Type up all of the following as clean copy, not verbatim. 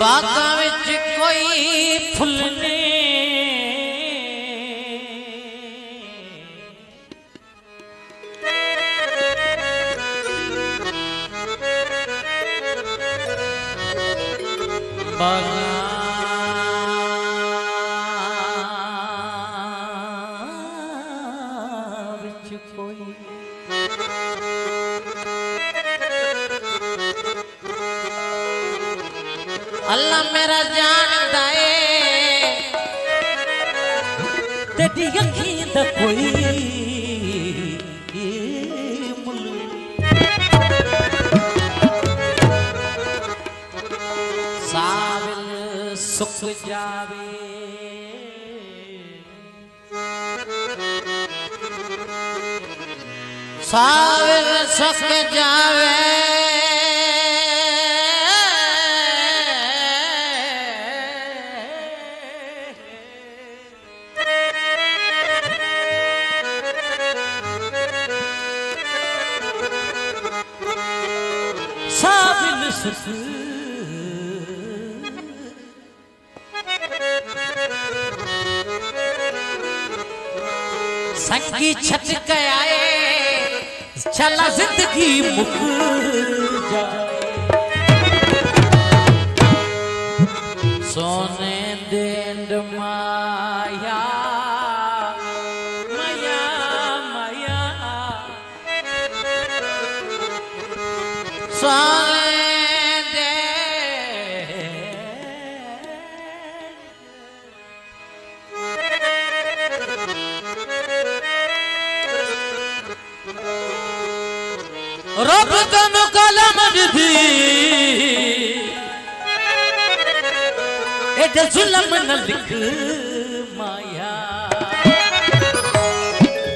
बागां विच कोई फुल ने बागां विच कोई अल्लाह मेरा जानदा है तेरी अखीं दा कोई मुल साविल सुख जावे साविल सुख जावे संगी छत के आए चला जिंदगी मुक जाए सोने देंड माया माया माया सोने रब तन कलम दी एडे जुल्म न लिख माया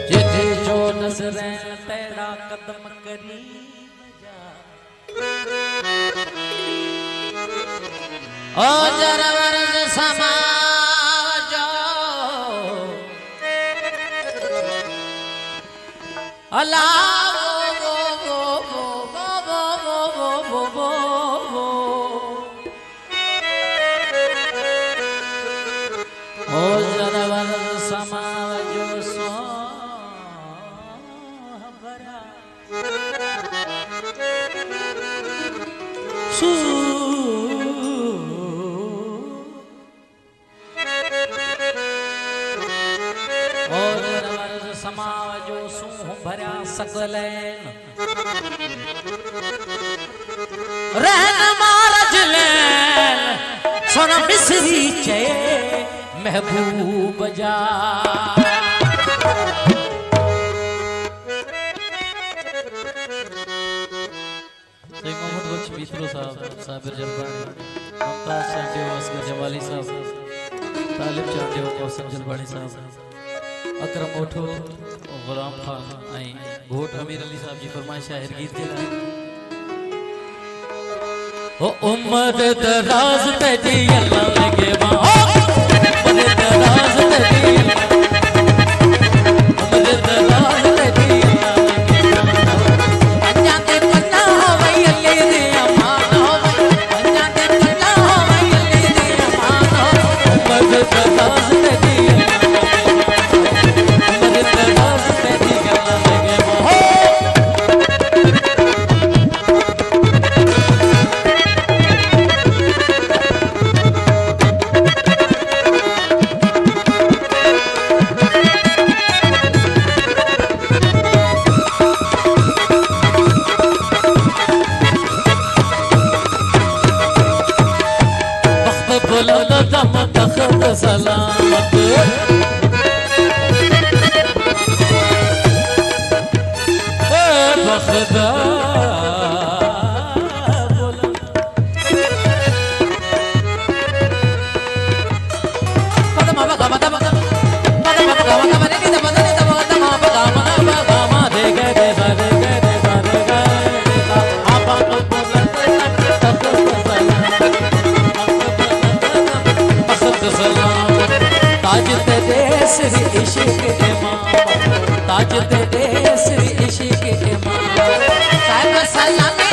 जे जो नजरें तेरा कदम करी ओ जरा वर्ज समाजो अल्लाह समाजो सूह भरा सकलैन रहन मारज लैन सुन मिसरी चे महबूब जा मोहम्मद बख्श मित्रो साहब साबिर जलवानी मुमताज चांटे असगर जवाली साहब तालिब चांटे मौसम जलवानी साहब अकरम ओठो गुलाम खान आई घोट अमीर अली साहब जी फरमाइश शायर गीत के ओ उम्र दराज तेरी अल्लाह लगे वहां उम्र दराज तेरी उम्र दराज तेरी अल्लाह लगे अन्या ते पन्ना हो वई अल्लाह दे अमान हो वई अन्या ते पन्ना हो वई अल्लाह दे अमान हो उम्र दराज तेरी सलामत बखदा श्री इश्क इमाम ताज दे श्री इश्क इमाम साहिब सलामी